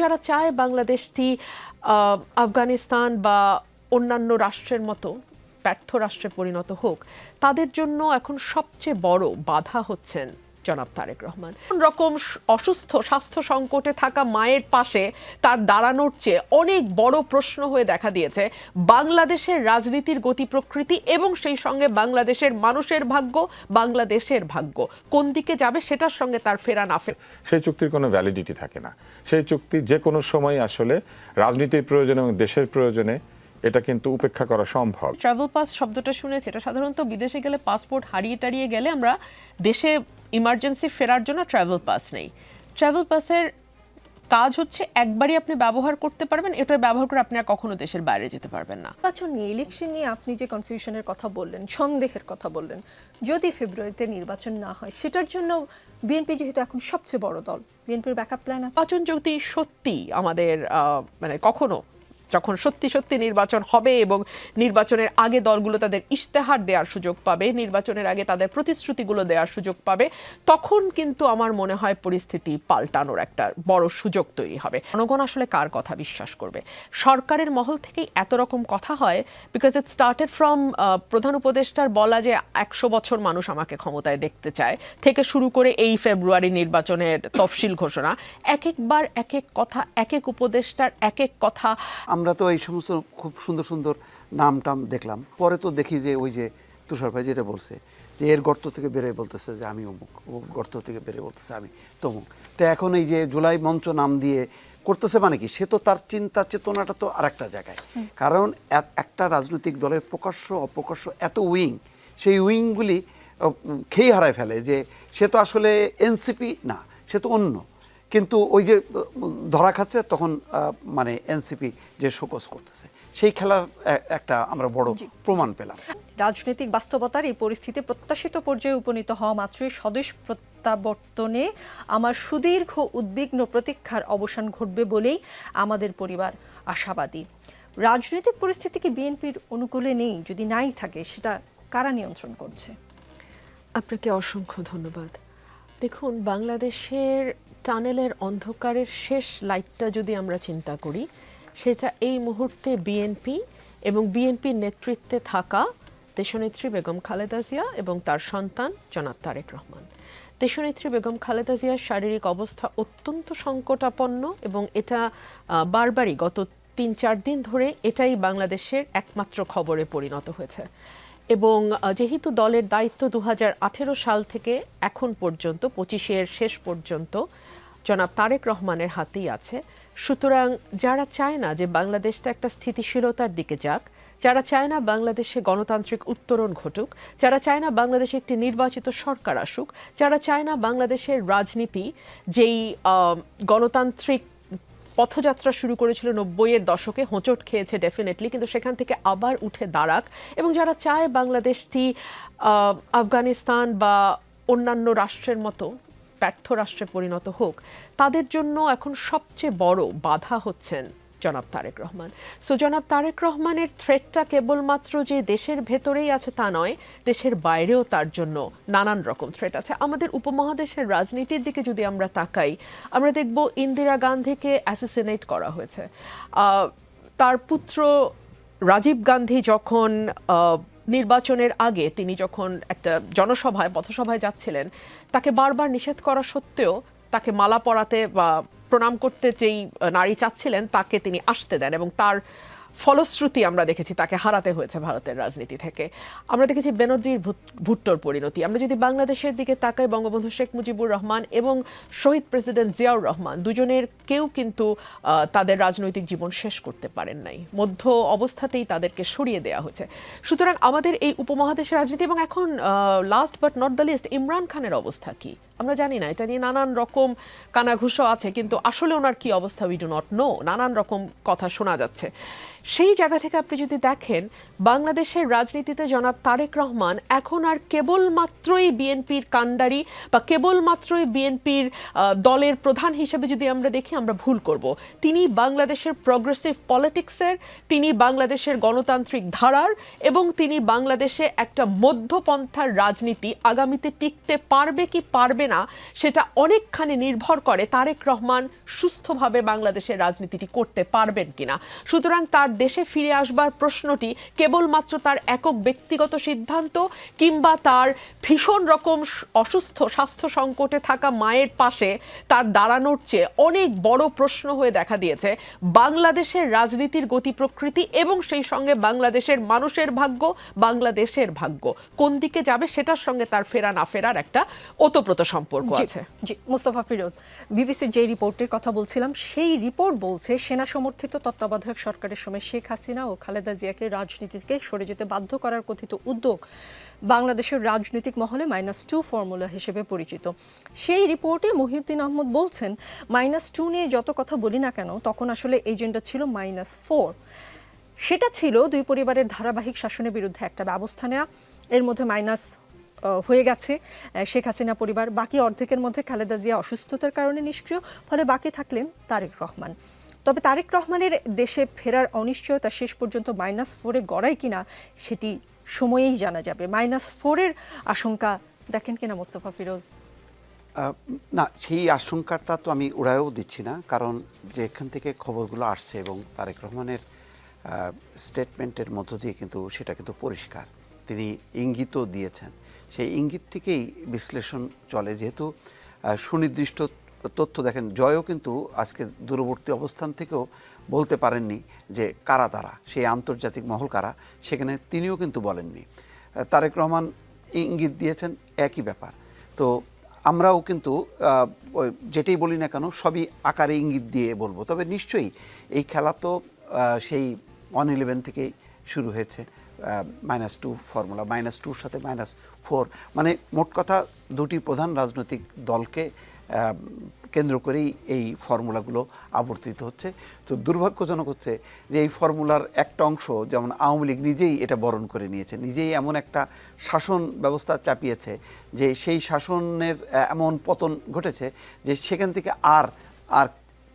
যারা চায় বাংলাদেশটি আফগানিস্তান বা অন্যান্য রাষ্ট্রের মতো ব্যর্থ রাষ্ট্রে পরিণত হোক, তাদের জন্য এখন সবচেয়ে বড় বাধা হচ্ছেন জনাব তারেক রহমান। কোন রকম অসুস্থ স্বাস্থ্য সংকটে থাকা মায়ের পাশে তার দাঁড়ানোর চেয়ে অনেক বড় প্রশ্ন হয়ে দেখা দিয়েছে বাংলাদেশের রাজনীতির গতি প্রকৃতি এবং সেই সঙ্গে বাংলাদেশের মানুষের ভাগ্য, বাংলাদেশের ভাগ্য কোন দিকে যাবে সেটার সঙ্গে তার ফেরা না ফেরা। সেই চুক্তির কোনো ভ্যালিডিটি থাকে না। সেই চুক্তি যে কোনো সময় আসলে রাজনীতির প্রয়োজনে এবং দেশের প্রয়োজনে এটা কিন্তু উপেক্ষা করা সম্ভব। ট্রাভেল পাস শব্দটা শুনেছি, এটা সাধারণত বিদেশে গেলে পাসপোর্ট হারিয়ে টারিয়ে গেলে আমরা দেশে ইমার্জেন্সি ফেরার জন্য ট্রাভেল পাস নেই। ট্রাভেল পাসের কাজ হচ্ছে একবারই আপনি ব্যবহার করতে পারবেন, এটা ব্যবহার করে আপনি আর কখনো দেশের বাইরে যেতে পারবেন না। নির্বাচন নিয়ে, ইলেকশন নিয়ে আপনি যে কনফিউশনের কথা বললেন, সন্দেহের কথা বললেন, যদি ফেব্রুয়ারিতে নির্বাচন না হয় সেটার জন্য বিএনপি যেহেতু এখন সবচেয়ে বড় দল, বিএনপির ব্যাকআপ প্ল্যান আছে? নির্বাচন যদি সত্যি আমাদের মানে কখনো যখন সত্যি সত্যি নির্বাচন হবে এবং নির্বাচনের আগে দলগুলো তাদের ইশতেহার দেওয়ার সুযোগ পাবে, নির্বাচনের আগে তাদের প্রতিশ্রুতিগুলো দেওয়ার সুযোগ পাবে, তখন কিন্তু আমার মনে হয় পরিস্থিতি পাল্টানোর একটা বড় সুযোগ তৈরি হবে। জনগণ আসলে কার কথা বিশ্বাস করবে? সরকারের মহল থেকেই এত রকম কথা হয় বিকজ ইট স্টার্টেড ফ্রম প্রধান উপদেষ্টার বলা যে 100 বছর মানুষ আমাকে ক্ষমতায় দেখতে চায় থেকে শুরু করে এই ফেব্রুয়ারি নির্বাচনের তফসিল ঘোষণা, এক একবার এক এক কথা, এক এক উপদেষ্টার এক এক কথা। আমরা তো এই সমস্ত খুব সুন্দর সুন্দর নাম টাম দেখলাম, পরে তো দেখি যে ওই যে তুষার ভাই যেটা বলছে যে এর গর্ত থেকে বেরোয় বলতেছে যে আমি অমুক, ও গর্ত থেকে বেরোয় বলতেছে আমি তমুক। তো এখন এই যে জুলাই মঞ্চ নাম দিয়ে করতেছে মানে কি, সে তো তার চিন্তা চেতনাটা তো আর একটা জায়গায়। কারণ একটা রাজনৈতিক দলের প্রকাশ্য অপ্রকাশ্য এত উইং, সেই উইংগুলি খেয়ে হারায় ফেলে যে সে তো আসলে এনসিপি না, সে তো অন্য। কিন্তু ওই যে ধরা খাচ্ছে তখন মানে এনসিপি যে শোকজ করতেছে, সেই খেলার একটা আমরা বড় প্রমাণ পেলাম। রাজনৈতিক বাস্তবতার এই পরিস্থিতি প্রত্যাশিত পর্যায়ে উপনীত হওয়া মাত্রই স্বদেশ প্রত্যাবর্তনে আমার সুদীর্ঘ উদ্বিগ্ন প্রতীক্ষার অবসান ঘটবে বলেই আমাদের পরিবার আশাবাদী। রাজনৈতিক পরিস্থিতি কি বিএনপির অনুকূলে নেই? যদি নাই থাকে সেটা কারা নিয়ন্ত্রণ করছে? আপনাকে অসংখ্য ধন্যবাদ। দেখুন, বাংলাদেশের টানেলের অন্ধকারের শেষ লাইটটা যদি আমরা চিন্তা করি, সেটা এই মুহূর্তে বিএনপি এবং বিএনপির নেতৃত্বে থাকা দেশনেত্রী বেগম খালেদা জিয়া এবং তার সন্তান জনাব তারেক রহমান। দেশনেত্রী বেগম খালেদা জিয়ার শারীরিক অবস্থা অত্যন্ত সংকটাপন্ন এবং এটা বারবারই গত 3-4 দিন ধরে এটাই বাংলাদেশের একমাত্র খবরে পরিণত হয়েছে। এবং যেহেতু দলের দায়িত্ব 2018 সাল থেকে এখন পর্যন্ত 25-এর শেষ পর্যন্ত জনাব তারেক রহমানের হাতেই আছে, সুতরাং যারা চায় না যে বাংলাদেশটা একটা স্থিতিশীলতার দিকে যাক, যারা চায় না বাংলাদেশে গণতান্ত্রিক উত্তরণ ঘটুক, যারা চায় না বাংলাদেশে একটি নির্বাচিত সরকার আসুক, যারা চায় না বাংলাদেশের রাজনীতি যেই গণতান্ত্রিক পথযাত্রা শুরু করেছিল 90-এর দশকে, হোঁচট খেয়েছে ডেফিনেটলি, কিন্তু সেখান থেকে আবার উঠে দাঁড়াক, এবং যারা চায় বাংলাদেশটি আফগানিস্তান বা অন্যান্য রাষ্ট্রের মতো ব্যর্থ রাষ্ট্রে পরিণত হোক, তাদের জন্য এখন সবচেয়ে বড় বাধা হচ্ছেন জনাব তারেক রহমান। সো জনাব তারেক রহমানের থ্রেটটা কেবলমাত্র যে দেশের ভেতরেই আছে তা নয়, দেশের বাইরেও তার জন্য নানান রকম থ্রেট আছে। আমাদের উপমহাদেশের রাজনীতির দিকে যদি আমরা তাকাই, আমরা দেখব ইন্দিরা গান্ধীকে অ্যাসাসিনেট করা হয়েছে। তার পুত্র রাজীব গান্ধী যখন নির্বাচনের আগে তিনি যখন একটা জনসভায় পথসভায় যাচ্ছিলেন, তাকে বারবার নিষেধ করা সত্ত্বেও তাকে মালা পরাতে বা প্রণাম করতে যেই নারী চাচ্ছিলেন তাকে তিনি আসতে দেন, এবং তার ফলশ্রুতি আমরা দেখেছি তাকে হারাতে হয়েছে ভারতের রাজনীতি থেকে। আমরা দেখেছি বেনজির ভুট্টোর পরিণতি। আমরা যদি বাংলাদেশের দিকে তাকাই, বঙ্গবন্ধু শেখ মুজিবুর রহমান এবং শহীদ প্রেসিডেন্ট জিয়াউর রহমান দুজনের কেউ কিন্তু তাদের রাজনৈতিক জীবন শেষ করতে পারেন নাই, মধ্য অবস্থাতেই তাদেরকে সরিয়ে দেওয়া হয়েছে। সুতরাং আমাদের এই উপমহাদেশের রাজনীতি, এবং এখন last but not the least Imran খানের অবস্থা কি আমরা জানি না, এটা নিয়ে নানান রকম কানাঘুষো আছে, কিন্তু আসলে ওনার কি অবস্থা উই ডু নট নো, নানান রকম কথা শোনা যাচ্ছে। সেই জায়গা থেকে আপনি যদি দেখেন, বাংলাদেশের রাজনীতিতে জনাব তারেক রহমান এখন আর কেবলমাত্রই বিএনপির কাণ্ডারি বা কেবলমাত্রই বিএনপির দলের প্রধান হিসেবে যদি আমরা দেখি, আমরা ভুল করব। তিনি বাংলাদেশের প্রগ্রেসিভ পলিটিক্সের, তিনি বাংলাদেশের গণতান্ত্রিক ধারার, এবং তিনি বাংলাদেশে একটা মধ্যপন্থার রাজনীতি আগামীতে টিকতে পারবে কি পারবে না, সেটা অনেকখানি নির্ভর করে তারেক রহমান সুস্থভাবে বাংলাদেশের রাজনীতিটি করতে পারবেন কিনা। সুতরাং তার দেশে ফিরে আসবার প্রশ্নটি কেবলমাত্র তার একক ব্যক্তিগত সিদ্ধান্ত কিংবা তার ভীষণ রকম অসুস্থ স্বাস্থ্য সংকটে থাকা মায়ের পাশে তার দাঁড়ানোর চেয়ে অনেক বড় প্রশ্ন হয়ে দেখা দিয়েছে বাংলাদেশের রাজনীতির গতি প্রকৃতি এবং সেই সঙ্গে বাংলাদেশের মানুষের ভাগ্য, বাংলাদেশের ভাগ্য কোন দিকে যাবে সেটার সঙ্গে তার ফেরা না ফেরার একটা ওতপ্রোত সম্পর্ক আছে। জি, মোস্তফা ফিরোজ, বিবিসির যে রিপোর্টের কথা বলছিলাম সেই রিপোর্ট বলছে সেনা সমর্থিত তত্ত্বাবধায়ক সরকারের সময় শেখ হাসিনা ও খালেদা জিয়াকে রাজনীতি থেকে সরে যেতে বাধ্য করার কথিত উদ্যোগ বাংলাদেশের রাজনৈতিক মহলে -2 ফর্মুলা হিসেবে পরিচিত। সেই রিপোর্টে মহিউদ্দিন আহমদ বলছেন -2 নিয়ে যত কথা বলি না কেন তখন আসলে এজেন্ডা ছিল -4। সেটা ছিল দুই পরিবারের ধারাবাহিক শাসনের বিরুদ্ধে একটা ব্যবস্থা নেওয়া। এর মধ্যে মাইনাস হয়ে গেছে শেখ হাসিনা পরিবার, বাকি অর্ধেকের মধ্যে খালেদা জিয়া অসুস্থতার কারণে নিষ্ক্রিয়, ফলে বাকি থাকলেন তারেক রহমান। তবে তারেক রহমানের দেশে ফেরার অনিশ্চয়তা শেষ পর্যন্ত -4-এ গড়ায় কিনা সেটি সময়েই জানা যাবে। -4-এর আশঙ্কা দেখেন কিনা মোস্তফা ফিরোজ? না, সেই আশঙ্কাটা তো আমি উড়ায়ও দিচ্ছি না, কারণ যে এখান থেকে খবরগুলো আসছে এবং তারেক রহমানের স্টেটমেন্টের মধ্য দিয়ে কিন্তু সেটা কিন্তু পরিষ্কার, তিনি ইঙ্গিতও দিয়েছেন। সেই ইঙ্গিত থেকেই বিশ্লেষণ চলে, যেহেতু সুনির্দিষ্ট তথ্য দেখেন জয়ও কিন্তু আজকে দূরবর্তী অবস্থান থেকেও বলতে পারেননি যে কারা তারা, সেই আন্তর্জাতিক মহল কারা, সেখানে তিনিও কিন্তু বলেননি। তারেক রহমান ইঙ্গিত দিয়েছেন, একই ব্যাপার। তো আমরাও কিন্তু যেটাই বলি না কেন সবই আকারে ইঙ্গিত দিয়ে বলবো। তবে নিশ্চয়ই এই খেলা তো সেই 1-11 থেকেই শুরু হয়েছে, -2 ফর্মুলা, -2-র সাথে -4, মানে মোট কথা দুটি প্রধান রাজনৈতিক দলকে কেন্দ্র করেই এই ফর্মুলাগুলো আবর্তিত হচ্ছে। তো দুর্ভাগ্যজনক হচ্ছে যে এই ফর্মুলার একটা অংশ, যেমন আওয়ামী লীগ নিজেই এটা বরণ করে নিয়েছে, নিজেই এমন একটা শাসন ব্যবস্থা চাপিয়েছে যে সেই শাসনের এমন পতন ঘটেছে যে সেখান থেকে আর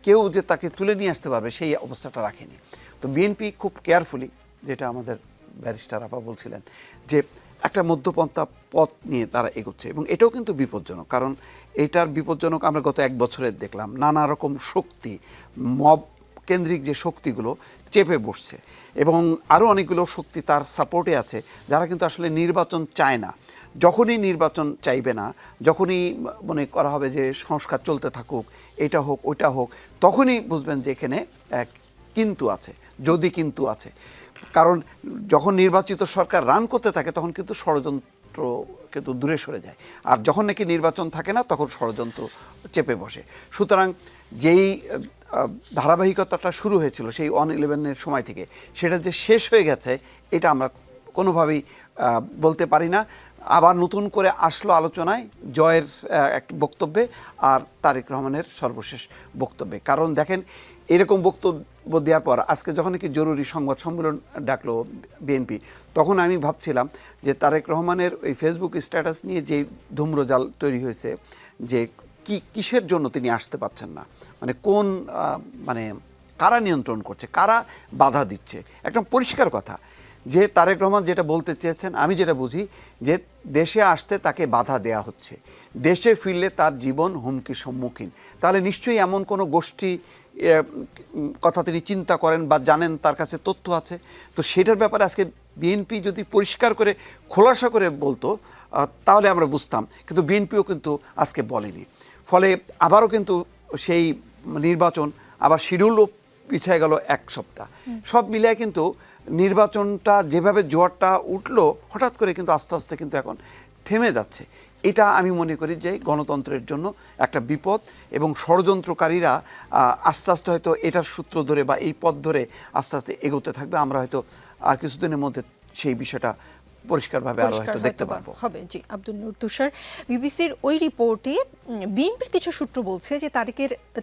কেউ যে তাকে তুলে নিয়ে আসতে পারবে সেই অবস্থাটা রাখেনি। তো বিএনপি খুব কেয়ারফুলি, যেটা আমাদের ব্যারিস্টার আপা বলছিলেন, যে একটা মধ্যপন্থা পথ নিয়ে তারা এগোচ্ছে, এবং এটাও কিন্তু বিপজ্জনক। কারণ এটার বিপজ্জনক আমরা গত 1 বছরের দেখলাম, নানা রকম শক্তি, মব কেন্দ্রিক যে শক্তিগুলো চেপে বসছে, এবং আরও অনেকগুলো শক্তি তার সাপোর্টে আছে যারা কিন্তু আসলে নির্বাচন চায় না। যখনই নির্বাচন চাইবে না, যখনই মনে করা হবে যে সংস্কার চলতে থাকুক, এটা হোক ওইটা হোক, তখনই বুঝবেন যে এখানে কিন্তু আছে, যদি কিন্তু আছে। কারণ যখন নির্বাচিত সরকার রান করতে থাকে তখন কিন্তু ষড়যন্ত্র কিন্তু দূরে সরে যায়, আর যখন নাকি নির্বাচন থাকে না তখন ষড়যন্ত্র চেপে বসে। সুতরাং যেই ধারাবাহিকতাটা শুরু হয়েছিল সেই 1-11-এর সময় থেকে, সেটা যে শেষ হয়ে গেছে এটা আমরা কোনোভাবেই বলতে পারি না। আবার নতুন করে আসলো আলোচনায় জয়ের এক বক্তব্যে আর তারেক রহমানের সর্বশেষ বক্তব্যে। কারণ দেখেন, এরকম বক্তব্য দেওয়ার পর আজকে যখন নাকি জরুরি সংবাদ সম্মেলন ডাকলো বিএনপি, তখন আমি ভাবছিলাম যে তারেক রহমানের ওই ফেসবুক স্ট্যাটাস নিয়ে যে ধূম্রজাল তৈরি হয়েছে, যে কিসের জন্য তিনি আসতে পারছেন না, মানে কোন কারা নিয়ন্ত্রণ করছে, কারা বাধা দিচ্ছে, একদম পরিষ্কার কথা যে তারেক রহমান যেটা বলতে চেয়েছেন, আমি যেটা বুঝি যে দেশে আসতে তাকে বাধা দেয়া হচ্ছে, দেশে ফিরলে তার জীবন হুমকির সম্মুখীন। তাহলে নিশ্চয়ই এমন কোনো গোষ্ঠী কথা তিনি চিন্তা করেন বা জানেন, তার কাছে তথ্য আছে। তো সেটার ব্যাপারে আজকে বিএনপি যদি পরিষ্কার করে খোলাসা করে বলতো তাহলে আমরা বুঝতাম, কিন্তু বিএনপিও কিন্তু আজকে বলেনি। ফলে আবারও কিন্তু সেই নির্বাচন আবার শিডিউলও পিছিয়ে গেল 1 সপ্তাহ। সব মিলিয়ে কিন্তু নির্বাচনটা যেভাবে জোয়ারটা উঠলো, হঠাৎ করে কিন্তু আস্তে আস্তে কিন্তু এখন থেমে যাচ্ছে। এটা আমি মনে করি যে গণতন্ত্রের জন্য একটা বিপদ, এবং ষড়যন্ত্রকারীরা আস্তে আস্তে হয়তো এটার সূত্র ধরে বা এই পথ ধরে আস্তে আস্তে এগোতে থাকবে। আমরা হয়তো আর কিছুদিনের মধ্যে সেই বিষয়টা পরিষ্কারভাবে আরো হয়তো দেখতে পারবো। হবে। জি, আব্দুল নূর তুষার, বিবিসির ওই রিপোর্টে বিএনপির কিছু সূত্র বলছে যে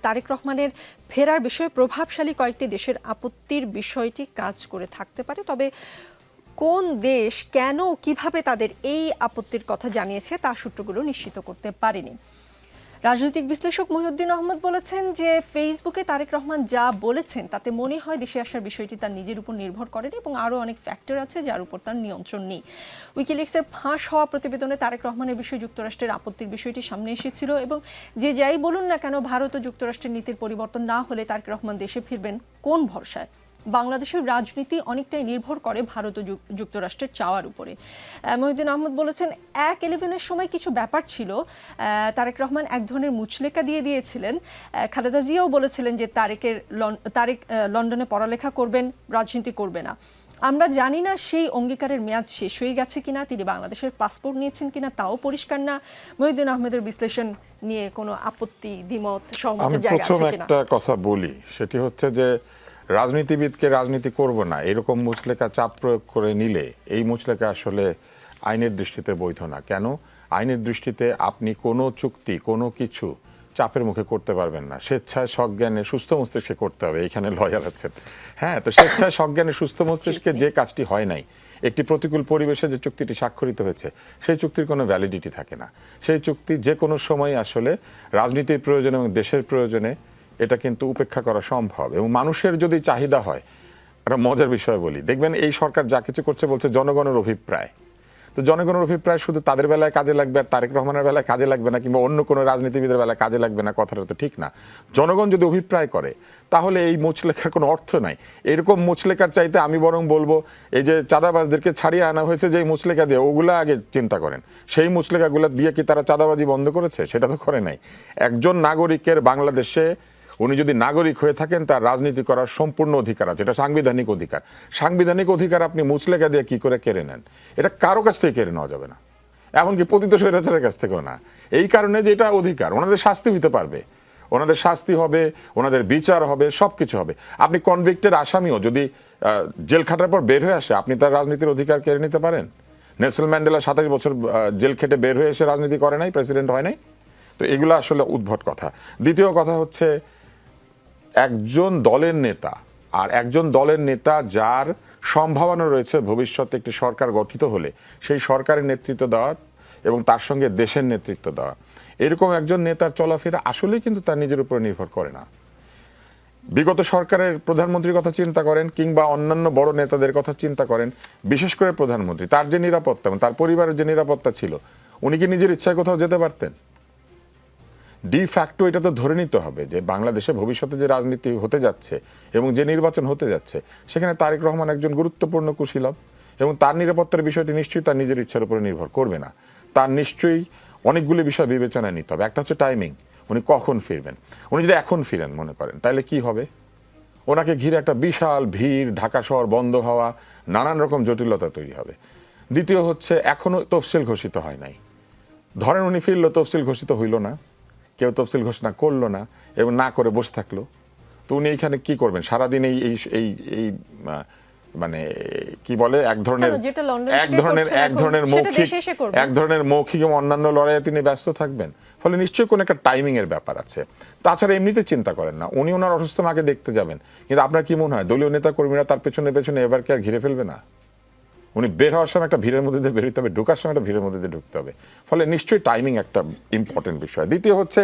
তারেক রহমানের ফেরার বিষয়ে প্রভাবশালী কয়েকটি দেশের আপত্তির বিষয়টি কাজ করে থাকতে পারে। তবে কোন দেশ, কেন, কিভাবে তাদের এই আপত্তির কথা জানিয়েছে তা সূত্রগুলো নিশ্চিত করতে পারেনি। রাজনৈতিক বিশ্লেষক মহিউদ্দিন আহমদ বলেছেন যে ফেসবুকে তারেক রহমান যা বলেছেন তাতে মনে হয় দেশে আসার বিষয়টি তার নিজের উপর নির্ভর করেন এবং আরও অনেক ফ্যাক্টর আছে যার উপর তার নিয়ন্ত্রণ নেই। উইকিলিক্সের ফাঁস হওয়া প্রতিবেদনে তারেক রহমানের বিষয়ে যুক্তরাষ্ট্রের আপত্তির বিষয়টি সামনে এসেছিল এবং যে যাই বলুন না কেন ভারত ও যুক্তরাষ্ট্রের নীতির পরিবর্তন না হলে তারেক রহমান দেশে ফিরবেন কোন ভরসায়? বাংলাদেশের রাজনীতি অনেকটাই নির্ভর করে ভারত ও যুক্তরাষ্ট্রের চাওয়ার উপরে। মহিউদ্দিন আহমদ বলেছেন 1/11-এর সময় কিছু ব্যাপার ছিল, তারেক রহমান এক ধরনের মুচলেকা দিয়ে দিয়েছিলেন। খালেদা জিয়াও বলেছিলেন যে তারেক লন্ডনে পড়ালেখা করবেন, রাজনীতি করবে না। আমরা জানি না সেই অঙ্গীকারের মেয়াদ শেষ হয়ে গেছে কিনা, তিনি বাংলাদেশের পাসপোর্ট নিয়েছেন কিনা তাও পরিষ্কার না। মহিউদ্দিন আহমেদের বিশ্লেষণ নিয়ে কোনো আপত্তি, দ্বিমত, আমি সহমতের জায়গা প্রথম আছে কিনা? একটা কথা বলি, সেটি হচ্ছে যে রাজনীতিবিদকে রাজনীতি করব না এরকম মুচলেকা চাপ প্রয়োগ করে নিলে এই মুচলেকা আসলে আইনের দৃষ্টিতে বৈধ না। কেন? আইনের দৃষ্টিতে আপনি কোনো চুক্তি, কোনো কিছু চাপের মুখে করতে পারবেন না। স্বেচ্ছায় সজ্ঞানে সুস্থ মস্তিষ্কে করতে হবে। এখানে লয়ার আছেন, হ্যাঁ। তো স্বেচ্ছায় সজ্ঞানে সুস্থ মস্তিষ্কে যে কাজটি হয় নাই, একটি প্রতিকূল পরিবেশে যে চুক্তিটি স্বাক্ষরিত হয়েছে, সেই চুক্তির কোনো ভ্যালিডিটি থাকে না। সেই চুক্তি যে কোনো সময় আসলে রাজনীতির প্রয়োজনে এবং দেশের প্রয়োজনে এটা কিন্তু উপেক্ষা করা সম্ভব। এবং মানুষের যদি চাহিদা হয়, একটা মজার বিষয় বলি, দেখবেন এই সরকার যা কিছু করছে বলছে জনগণের অভিপ্রায়। তো জনগণের অভিপ্রায় শুধু তাদের বেলায় কাজে লাগবে আর তারেক রহমানের বেলায় কাজে লাগবে না, কিংবা অন্য কোনো রাজনীতিবিদের বেলায় কাজে লাগবে না, কথাটা তো ঠিক না। জনগণ যদি অভিপ্রায় করে তাহলে এই মুচলেখার কোনো অর্থ নাই। এরকম মুচলেখার চাইতে আমি বরং বলবো এই যে চাঁদাবাজদেরকে ছাড়িয়ে আনা হয়েছে যে মুচলেখা দিয়ে, ওগুলা আগে চিন্তা করেন। সেই মুচলেখাগুলো দিয়ে কি তারা চাঁদাবাজি বন্ধ করেছে? সেটা তো করে নাই। একজন নাগরিকের বাংলাদেশে উনি যদি নাগরিক হয়ে থাকেন তার রাজনীতি করার সম্পূর্ণ অধিকার আছে, এটা সাংবিধানিক অধিকার। সাংবিধানিক অধিকার আপনি মুচলেখা দিয়ে কি করে কেড়ে নেন? এটা কারো কাছ থেকে কেড়ে নেওয়া যাবে না, এমনকি পতিত স্বৈরাচারের কাছ থেকেও না। এই কারণে যে এটা অধিকার, ওনাদের শাস্তি হইতে পারবে, ওনাদের শাস্তি হবে, ওনাদের বিচার হবে, সব কিছু হবে। আপনি কনভিক্টেড আসামিও যদি জেল খাটার পর বের হয়ে আসে, আপনি তার রাজনীতির অধিকার কেড়ে নিতে পারেন? নেলসন ম্যান্ডেলা 27 বছর জেল খেটে বের হয়ে এসে রাজনীতি করে নাই, প্রেসিডেন্ট হয় নাই। তো এগুলো আসলে উদ্ভট কথা। দ্বিতীয় কথা হচ্ছে, একজন দলের নেতা আর একজন দলের নেতা যার সম্ভাবনা রয়েছে ভবিষ্যতে একটি সরকার গঠিত হলে সেই সরকারের নেতৃত্ব দেওয়া এবং তার সঙ্গে দেশের নেতৃত্ব দেওয়া, এরকম একজন নেতার চলাফেরা আসলেই কিন্তু তার নিজের উপর নির্ভর করে না। বিগত সরকারের প্রধানমন্ত্রীর কথা চিন্তা করেন, কিংবা অন্যান্য বড় নেতাদের কথা চিন্তা করেন, বিশেষ করে প্রধানমন্ত্রী, তার যে নিরাপত্তা এবং তার পরিবারের যে নিরাপত্তা ছিল, উনি কি নিজের ইচ্ছায় কোথাও যেতে পারতেন? ডি ফ্যাক্টো এটা তো ধরে নিতে হবে যে বাংলাদেশে ভবিষ্যতে যে রাজনীতি হতে যাচ্ছে এবং যে নির্বাচন হতে যাচ্ছে, সেখানে তারেক রহমান একজন গুরুত্বপূর্ণ কুশীলব এবং তার নিরাপত্তার বিষয়টি নিশ্চয়ই তার নিজের ইচ্ছার উপরে নির্ভর করবে না। তার নিশ্চয়ই অনেকগুলি বিষয় বিবেচনায় নিতে হবে। একটা হচ্ছে টাইমিং, উনি কখন ফিরবেন। উনি যদি এখন ফিরেন মনে করেন, তাহলে কি হবে? ওনাকে ঘিরে একটা বিশাল ভিড়, ঢাকা শহর বন্ধ হওয়া, নানান রকম জটিলতা তৈরি হবে। দ্বিতীয় হচ্ছে, এখনো তফসিল ঘোষিত হয় নাই। ধরেন উনি ফিরলো, তফসিল ঘোষিত হইল না, কেউ তফসিল ঘোষণা করলো না এবং না করে বসে থাকলো, তো উনি এইখানে কি করবেন সারাদিন? এই মানে কি বলে, এক ধরনের মৌখিক এবং অন্যান্য লড়াইয়ে তিনি ব্যস্ত থাকবেন। ফলে নিশ্চয়ই কোনো একটা টাইমিং এর ব্যাপার আছে। তাছাড়া এমনিতে চিন্তা করেন না, উনি ওনার অসুস্থ মাকে দেখতে যাবেন, কিন্তু আপনার কি মনে হয় দলীয় নেতা কর্মীরা তার পেছনে পেছনে এবার কি আর ঘিরে ফেলবে না? উনি বের হওয়ার সময় একটা ভিড়ের মধ্যে দিয়ে বেরোতে হবে, ঢোকার সময় একটা ভিড়ের মধ্যে দিয়ে ঢুকতে হবে। ফলে নিশ্চয়ই টাইমিং একটা ইম্পর্টেন্ট বিষয়। দ্বিতীয় হচ্ছে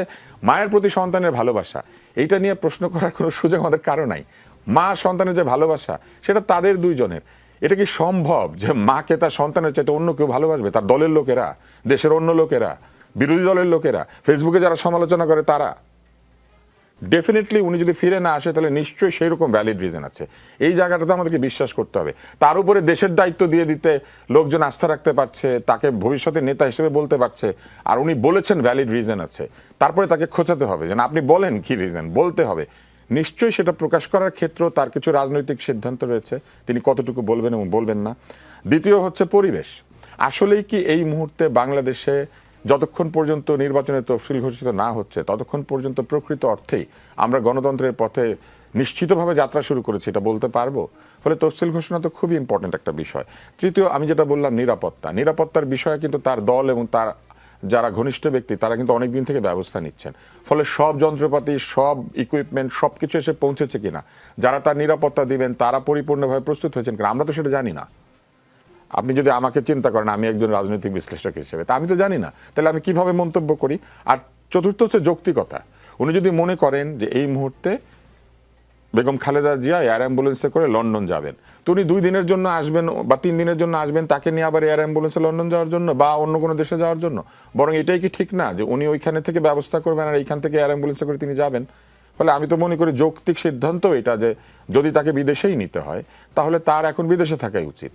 মায়ের প্রতি সন্তানের ভালোবাসা। এইটা নিয়ে প্রশ্ন করার কোনো সুযোগ আমাদের কারো নাই। মা সন্তানের যে ভালোবাসা, সেটা তাদের দুইজনের। এটা কি সম্ভব যে মাকে তার সন্তানের চাইতে অন্য কেউ ভালোবাসবে? তার দলের লোকেরা, দেশের অন্য লোকেরা, বিরোধী দলের লোকেরা, ফেসবুকে যারা সমালোচনা করে তারা? ডেফিনেটলি উনি যদি ফিরে না আসে তাহলে নিশ্চয়ই সেই রকম ভ্যালিড রিজন আছে। এই জায়গাটাতে আমাদেরকে বিশ্বাস করতে হবে। তার উপরে দেশের দায়িত্ব দিয়ে দিতে লোকজন আস্থা রাখতে পারছে, তাকে ভবিষ্যতে নেতা হিসেবে বলতে পারছে, আর উনি বলেছেন ভ্যালিড রিজন আছে, তারপরে তাকে খোঁচাতে হবে যে না আপনি বলেন কি রিজন, বলতে হবে। নিশ্চয়ই সেটা প্রকাশ করার ক্ষেত্রেও তার কিছু রাজনৈতিক সিদ্ধান্ত রয়েছে, তিনি কতটুকু বলবেন এবং বলবেন না। দ্বিতীয় হচ্ছে পরিবেশ। আসলেই কি এই মুহূর্তে বাংলাদেশে যতক্ষণ পর্যন্ত নির্বাচনের তফসিল ঘোষিত না হচ্ছে ততক্ষণ পর্যন্ত প্রকৃত অর্থেই আমরা গণতন্ত্রের পথে নিশ্চিতভাবে যাত্রা শুরু করেছি, এটা বলতে পারবো? ফলে তফসিল ঘোষণা তো খুবই ইম্পর্টেন্ট একটা বিষয়। তৃতীয়, আমি যেটা বললাম নিরাপত্তার বিষয়ে কিন্তু তার দল এবং তার যারা ঘনিষ্ঠ ব্যক্তি তারা কিন্তু অনেক দিন থেকে ব্যবস্থা নিচ্ছেন। ফলে সব যন্ত্রপাতি, সব ইকুইপমেন্ট, সব কিছু এসে পৌঁছেছে কিনা, যারা তার নিরাপত্তা দিবেন তারা পরিপূর্ণভাবে প্রস্তুত হয়েছেন কিনা, আমরা তো সেটা জানি না। আপনি যদি আমাকে চিন্তা করেন, আমি একজন রাজনৈতিক বিশ্লেষক হিসেবে, তা আমি তো জানি না, তাহলে আমি কিভাবে মন্তব্য করি? আর চতুর্থ হচ্ছে যৌক্তিকতা। উনি যদি মনে করেন যে এই মুহূর্তে বেগম খালেদা জিয়া এয়ার অ্যাম্বুলেন্সে করে লন্ডন যাবেন, তো উনি 2 দিনের জন্য আসবেন বা 3 দিনের জন্য আসবেন, তাকে নিয়ে আবার এয়ার অ্যাম্বুলেন্সে লন্ডন যাওয়ার জন্য বা অন্য কোনো দেশে যাওয়ার জন্য? বরং এটাই কি ঠিক না যে উনি ওইখানে থেকে ব্যবস্থা করবেন আর এইখান থেকে এয়ার অ্যাম্বুলেন্সে করে তিনি যাবেন? ফলে আমি তো মনে করি যৌক্তিক সিদ্ধান্ত এটা যে যদি তাকে বিদেশেই নিতে হয় তাহলে তার এখন বিদেশে থাকাই উচিত।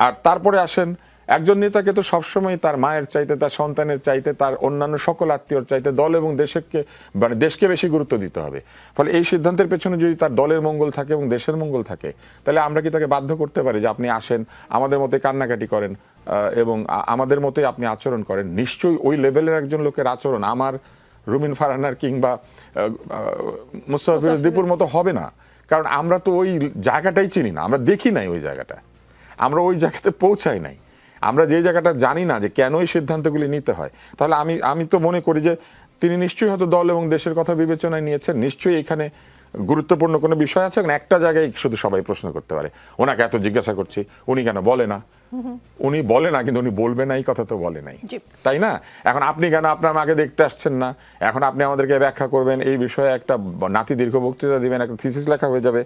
আর তারপরে আসেন, একজন নেতাকে তো সবসময় তার মায়ের চাইতে, তার সন্তানের চাইতে, তার অন্যান্য সকল আত্মীয়র চাইতে দল এবং দেশকে বেশি গুরুত্ব দিতে হবে। ফলে এই সিদ্ধান্তের পেছনে যদি তার দলের মঙ্গল থাকে এবং দেশের মঙ্গল থাকে, তাহলে আমরা কি তাকে বাধ্য করতে পারি যে আপনি আসেন, আমাদের মতে কান্নাকাটি করেন এবং আমাদের মতোই আপনি আচরণ করেন? নিশ্চয়ই ওই লেভেলের একজন লোকের আচরণ আমার রুমিন ফারহানার কিংবা মুস্তাফিজ দীপুর মতো হবে না। কারণ আমরা তো ওই জায়গাটাই চিনি না, আমরা দেখি নাই ওই জায়গাটা, আমরা ওই জায়গাতে পৌঁছাই নাই, আমরা যে জায়গাটা জানি না যে কেন এই সিদ্ধান্তগুলি নিতে হয়। তাহলে আমি তো মনে করি যে তিনি নিশ্চয়ই হয়তো দল এবং দেশের কথা বিবেচনায় নিয়েছেন, নিশ্চয়ই এখানে গুরুত্বপূর্ণ কোনো বিষয় আছে। একটা জায়গায় শুধু সবাই প্রশ্ন করতে পারে, ওনাকে এত জিজ্ঞাসা করছি উনি কেন বলে না? উনি বলে না, কিন্তু উনি বলবে না এই কথা তো বলে নাই, তাই না? এখন আপনি কেন আপনার মাকে দেখতে আসছেন না? এখন আপনি আমাদেরকে ব্যাখ্যা করবেন, এই বিষয়ে একটা নাতি দীর্ঘ বক্তৃতা দিবেন, একটা থিসিস লেখা হয়ে যাবে।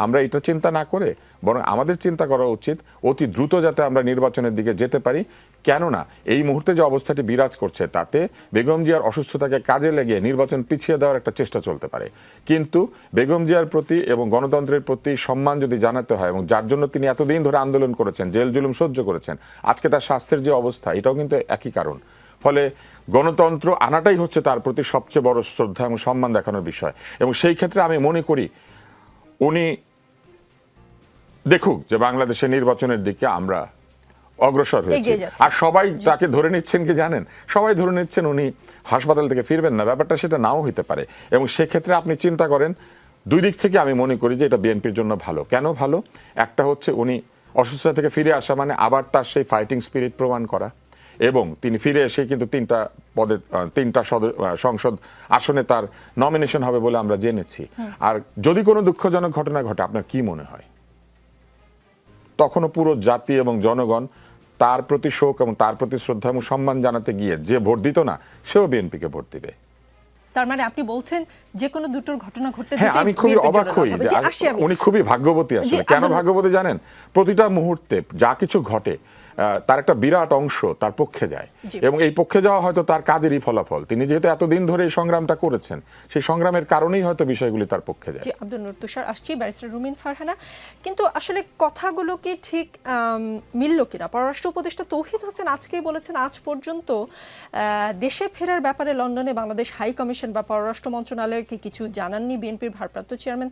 আমরা এটা চিন্তা না করে বরং আমাদের চিন্তা করা উচিত অতি দ্রুত যাতে আমরা নির্বাচনের দিকে যেতে পারি। কেননা এই মুহূর্তে যে অবস্থাটি বিরাজ করছে তাতে বেগম জিয়ার অসুস্থতাকে কাজে লাগিয়ে নির্বাচন পিছিয়ে দেওয়ার একটা চেষ্টা চলতে পারে। কিন্তু বেগম জিয়ার প্রতি এবং গণতন্ত্রের প্রতি সম্মান যদি জানাতে হয়, এবং যার জন্য তিনি এতদিন ধরে আন্দোলন করেছেন, জেল জুলুম সহ্য করেছেন, আজকে তার স্বাস্থ্যের যে অবস্থা, এটাও কিন্তু একই কারণ। ফলে গণতন্ত্র আনাটাই হচ্ছে তার প্রতি সবচেয়ে বড় শ্রদ্ধা এবং সম্মান দেখানোর বিষয়। এবং সেই ক্ষেত্রে আমি মনে করি উনি দেখুক যে বাংলাদেশের নির্বাচনের দিকে আমরা অগ্রসর হয়েছি। আর সবাই তাকে ধরে নিচ্ছেন কি জানেন? সবাই ধরে নিচ্ছেন উনি হাসপাতাল থেকে ফিরবেন না। ব্যাপারটা সেটা নাও হতে পারে। এবং সেক্ষেত্রে আপনি চিন্তা করেন, 2 দিক থেকে আমি মনে করি যে এটা বিএনপির জন্য ভালো। কেন ভালো? একটা হচ্ছে উনি অসুস্থতা থেকে ফিরে আসা মানে আবার তার সেই ফাইটিং স্পিরিট প্রমাণ করা, এবং তিনি ফিরে এসে কিন্তু 3টা সংসদ আসনে তার নমিনেশন হবে বলে আমরা জেনেছি। আর যদি কোনো দুঃখজনক ঘটনা ঘটে, আপনার কি মনে হয়? তখনও পুরো জাতি এবং জনগণ তার প্রতি শোক এবং তার প্রতি শ্রদ্ধা এবং সম্মান জানাতে গিয়ে যে ভোট দিত না, সেও বিএনপিকে ভোট দিবে। তার মানে আপনি বলছেন যে কোনো দুটোর ঘটনা ঘটতে হ্যাঁ, আমি খুবই অবাক হই যে উনি খুবই ভাগ্যবতী। আসলে কেন ভাগ্যবতী জানেন? প্রতিটা মুহূর্তে যা কিছু ঘটে তার একটা বিরাট অংশ তার পক্ষে যায়, এবং এই পক্ষে যাওয়া হয়তো তার কাজেরই ফলাফল। তিনি যেহেতু এতদিন ধরে এই সংগ্রামটা করেছেন, সেই সংগ্রামের কারণেই হয়তো বিষয়গুলি তার পক্ষে যায়। আব্দুল নূর তুষার, আসছি ব্যারিস্টার রুমিন ফারহানা। কিন্তু আসলে কথাগুলো কি ঠিক মিলল কিনা? পররাষ্ট্র উপদেষ্টা তৌহিদ হোসেন আজকেই বলেছেন আজ পর্যন্ত দেশে ফেরার ব্যাপারে লন্ডনে বাংলাদেশ হাই কমিশন বা পররাষ্ট্র মন্ত্রণালয়কে কিছু জানাননি বিএনপির ভারপ্রাপ্ত চেয়ারম্যান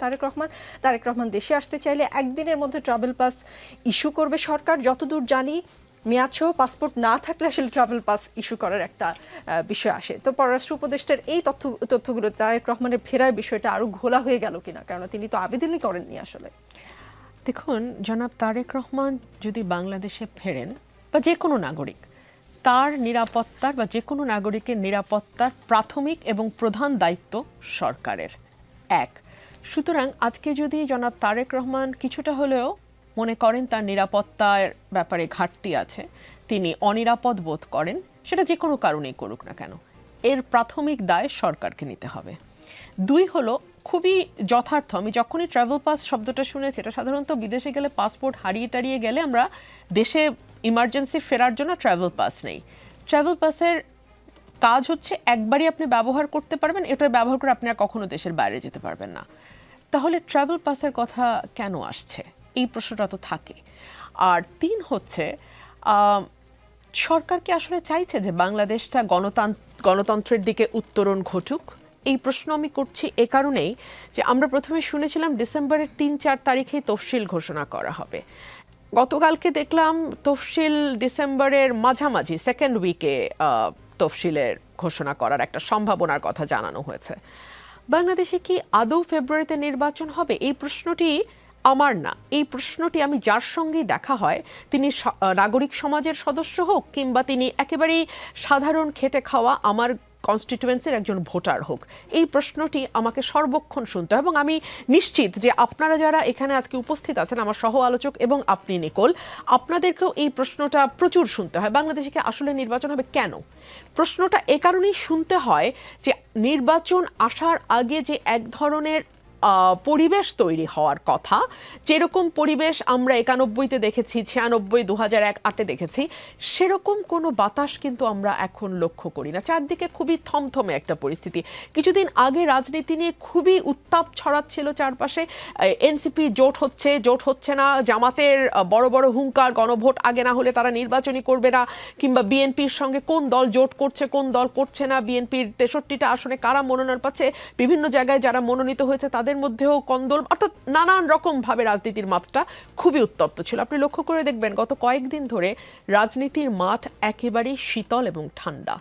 তারেক রহমান দেশে আসতে চাইলে একদিনের মধ্যে ট্রাভেল পাস ইস্যু করবে সরকার। যতদূর জানি মেয়াদসহ পাসপোর্ট না থাকলে আসলে ট্রাভেল পাস ইস্যু করার একটা বিষয় আসে। তো পররাষ্ট্র উপদেষ্টার এই তথ্যগুলো তারেক রহমানের ফেরার বিষয়টা আরো ঘোলা হয়ে গেল কিনা? কারণ তিনি তো আবেদনই করেননি আসলে। দেখুন, জনাব তারেক রহমান যদি বাংলাদেশে ফেরেন, বা যে কোনো নাগরিক, তার নিরাপত্তার বা যে কোনো নাগরিকের নিরাপত্তার প্রাথমিক এবং প্রধান দায়িত্ব সরকারের। সুতরাং আজকে যদি জনাব তারেক রহমান কিছুটা হলেও মনে করেন তার নিরাপত্তার ব্যাপারে ঘাটতি আছে, তিনি অনিরাপদ বোধ করেন, সেটা যে কোনো কারণেই করুক না কেন, এর প্রাথমিক দায় সরকারকে নিতে হবে। 2 হলো খুবই যথার্থ। আমি যখনই ট্রাভেল পাস শব্দটা শুনেছি, এটা সাধারণত বিদেশে গেলে পাসপোর্ট হারিয়ে টারিয়ে গেলে আমরা দেশে ইমার্জেন্সি ফেরার জন্য ট্রাভেল পাস নেই। ট্রাভেল পাসের কাজ হচ্ছে একবারই আপনি ব্যবহার করতে পারবেন, এটা ব্যবহার করে আপনি আর কখনো দেশের বাইরে যেতে পারবেন না। তাহলে ট্রাভেল পাসের কথা কেন আসছে, এই প্রশ্নটা তো থাকে। আর 3 হচ্ছে সরকার কি আসলে চাইছে যে বাংলাদেশটা গণতন্ত্রের দিকে উত্তরণ ঘটুক? এই প্রশ্ন আমি করছি এ কারণেই যে আমরা প্রথমে শুনেছিলাম ডিসেম্বরের 3-4 তারিখেই তফসিল ঘোষণা করা হবে। গতকালকে দেখলাম তফসিল ডিসেম্বরের মাঝামাঝি সেকেন্ড উইকে তফসিলের ঘোষণা করার একটা সম্ভাবনার কথা জানানো হয়েছে। বাংলাদেশে কি আদৌ ফেব্রুয়ারিতে নির্বাচন হবে? এই প্রশ্নটি আমার না, এই প্রশ্নটি আমি যার সঙ্গেই দেখা হয়, তিনি নাগরিক সমাজের সদস্য হোক কিংবা তিনি একেবারেই সাধারণ খেটে খাওয়া আমার কনস্টিটিউয়েন্সির একজন ভোটার হোক? এই প্রশ্নটি আমাকে সর্বক্ষণ শুনতে হয় এবং আমি নিশ্চিত যে আপনারা যারা এখানে আজকে উপস্থিত আছেন, আমার সহ আলোচক এবং আপনি নিকোল, আপনাদেরকেও এই প্রশ্নটা প্রচুর শুনতে হয়, বাংলাদেশে কি আসলে নির্বাচন হবে? কেন? প্রশ্নটা এ কারণেই শুনতে হয় যে নির্বাচন আসার আগে যে এক ধরনের পরিবেশ তৈরি হওয়ার কথা, যেরকম পরিবেশ আমরা 91-তে দেখেছি, 96, 2001-8-এ দেখেছি, সেরকম কোনো বাতাস কিন্তু আমরা এখন লক্ষ্য করি না। চারদিকে খুবই থমথমে একটা পরিস্থিতি। কিছুদিন আগে রাজনীতি নিয়ে খুবই উত্তাপ ছড়াচ্ছিল চারপাশে, এনসিপি জোট হচ্ছে না, জামাতের বড় বড় হুঙ্কার, গণভোট আগে না হলে তারা নির্বাচনই করবে না, কিংবা বিএনপির সঙ্গে কোন দল জোট করছে কোন দল করছে না, বিএনপির 63টা আসনে কারা মনোনয়ন পাচ্ছে, বিভিন্ন জায়গায় যারা মনোনীত হয়েছে তাদের মধ্যেও কন্দল, অর্থাৎ নানান রকম ভাবে রাজনীতির মাঠটা খুবই উত্তপ্ত ছিল। আপনি লক্ষ্য করে দেখবেন গত কয়েকদিন ধরে রাজনীতির মাঠ একেবারেই শীতল এবং ঠান্ডা।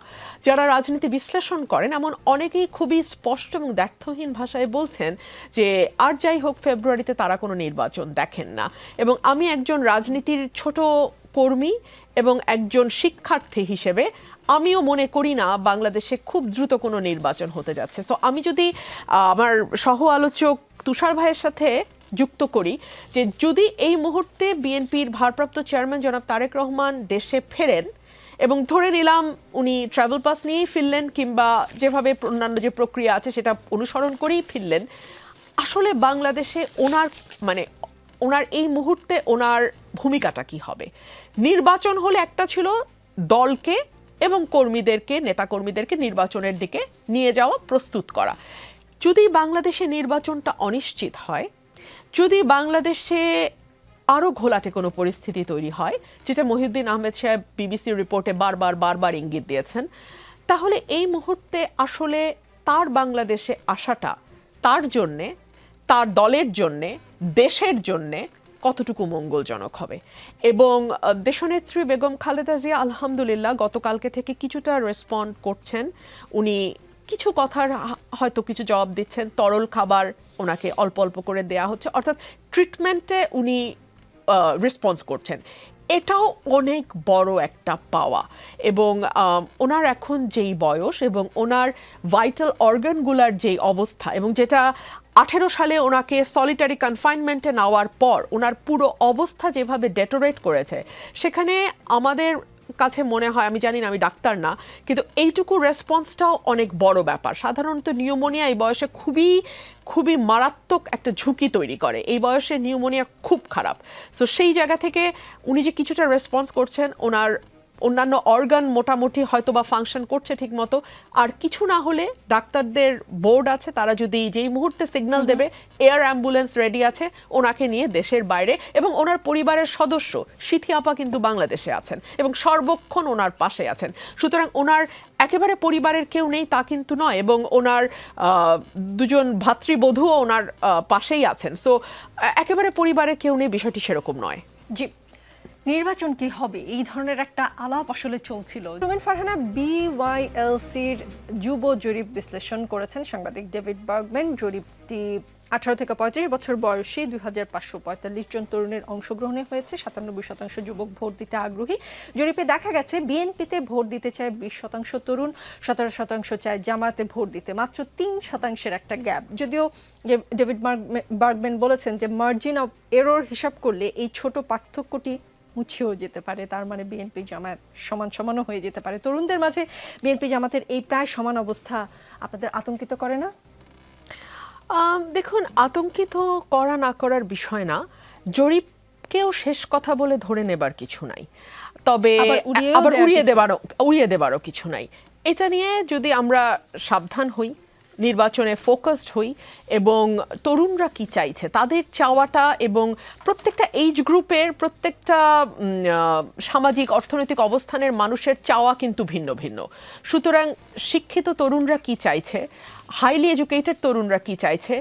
যারা রাজনীতি বিশ্লেষণ করেন এমন অনেকেই খুবই স্পষ্ট এবং দ্ব্যর্থহীন ভাষায় বলছেন যে আর যাই হোক, ফেব্রুয়ারিতে তারা কোনো নির্বাচন দেখেন না। এবং আমি একজন রাজনীতির ছোট কর্মী এবং একজন শিক্ষার্থী হিসেবে আমিও মনে করি না বাংলাদেশে খুব দ্রুত কোনো নির্বাচন হতে যাচ্ছে। সো আমি যদি আমার সহ আলোচক তুষার ভাইয়ের সাথে যুক্ত করি যে যদি এই মুহূর্তে বিএনপির ভারপ্রাপ্ত চেয়ারম্যান জনাব তারেক রহমান দেশে ফেরেন এবং ধরে নিলাম উনি ট্রাভেল পাস নিয়েই ফিরলেন কিংবা যেভাবে অন্যান্য যে প্রক্রিয়া আছে সেটা অনুসরণ করেই ফিরলেন, আসলে বাংলাদেশে ওনার এই মুহূর্তে ওনার ভূমিকাটা কি হবে? নির্বাচন হলে একটা ছিল দলকে এবং কর্মীদেরকে, নেতাকর্মীদেরকে নির্বাচনের দিকে নিয়ে যাওয়া, প্রস্তুত করা। যদি বাংলাদেশে নির্বাচনটা অনিশ্চিত হয়, যদি বাংলাদেশে আরও ঘোলাটে কোনো পরিস্থিতি তৈরি হয়, যেটা মহিউদ্দিন আহমেদ সাহেব বিবিসির রিপোর্টে বারবার ইঙ্গিত দিয়েছেন, তাহলে এই মুহূর্তে আসলে তার বাংলাদেশে আসাটা তার জন্যে, তার দলের জন্যে, দেশের জন্যে কতটুকু মঙ্গলজনক হবে। এবং দেশনেত্রী বেগম খালেদা জিয়া আলহামদুলিল্লাহ গতকালকে থেকে কিছুটা রেসপন্ড করছেন। উনি কিছু কথার হয়তো কিছু জবাব দিচ্ছেন, তরল খাবার ওনাকে অল্প অল্প করে দেয়া হচ্ছে, অর্থাৎ ট্রিটমেন্টে উনি রেসপন্স করছেন। এটাও অনেক বড় একটা পাওয়া। এবং ওনার এখন যেই বয়স এবং ওনার ভাইটাল অর্গানগুলার যেই অবস্থা, এবং যেটা 18 সালে ওনাকে সলিটারি কনফাইনমেন্টে নেওয়ার পর ওনার পুরো অবস্থা যেভাবে ডেটোরেট করেছে, সেখানে আমাদের কাছে মনে হয়, আমি জানি না, আমি ডাক্তার না, কিন্তু এইটুকু রেসপন্সটাও অনেক বড় ব্যাপার। সাধারণত নিউমোনিয়া এই বয়সে খুবই মারাত্মক একটা ঝুঁকি তৈরি করে। এই বয়সে নিউমোনিয়া খুব খারাপ। সো সেই জায়গা থেকে উনি যে কিছুটা রেসপন্স করছেন, ওনার অন্যান্য অর্গান মোটামুটি হয়তো বা ফাংশন করছে ঠিক মতো, আর কিছু না হলে ডাক্তারদের বোর্ড আছে, তারা যদি যেই মুহূর্তে সিগন্যাল দেবে এয়ার অ্যাম্বুলেন্স রেডি আছে ওনাকে নিয়ে দেশের বাইরে, এবং ওনার পরিবারের সদস্য সিথি আপা কিন্তু বাংলাদেশে আছেন এবং সর্বক্ষণ ওনার পাশে আছেন। সুতরাং ওনার একেবারে পরিবারের কেউ নেই তা কিন্তু নয়, এবং ওনার দুজন ভাতৃবধূও ওনার পাশেই আছেন। সো একেবারে পরিবারের কেউ নেই, বিষয়টি সেরকম নয়। জি, নির্বাচন কি হবে এই ধরনের একটা আলাপ আসলে চলছিল। রুমেন ফারহানা BYLCর যুব জরিপ বিশ্লেষণ করেছেন সাংবাদিক ডেভিড বার্গম্যান। জরিপটি 18 থেকে 35 বছর বয়সী 2545 জন তরুণের অংশগ্রহণে হয়েছে। 97% যুবক ভোট দিতে আগ্রহী। জরিপে দেখা গেছে বিএনপিতে ভোট দিতে চায় 20% তরুণ, 17% চায় জামাতে ভোট দিতে, মাত্র 3% একটা গ্যাপ। যদিও ডেভিড বার্গম্যান বলেছেন যে মার্জিন অফ এরর হিসাব করলে এই ছোট পার্থক্যটি মুছেও যেতে পারে, তার মানে বিএনপি জামায়াত সমানও হয়ে যেতে পারে। তরুণদের মাঝে বিএনপি জামাতের এই প্রায় সমান অবস্থা আপনাদের আতঙ্কিত করে না? দেখুন, আতঙ্কিত করা না করার বিষয় না, জরিপকেও শেষ কথা বলে ধরে নেবার কিছু নাই, তবে আবার উড়িয়ে দেবারও কিছু নাই। এটা নিয়ে যদি আমরা সাবধান হই, নির্বাচনে ফোকাসড হই, এবং তরুণরা কি চাইছে তাদের চাওয়াটা, এবং প্রত্যেকটা এইজ গ্রুপের, প্রত্যেকটা সামাজিক অর্থনৈতিক অবস্থানের মানুষের চাওয়া কিন্তু ভিন্ন ভিন্ন। সুতরাং শিক্ষিত তরুণরা কি চাইছে, হাইলি এডুকেটেড তরুণরা কি চাইছে,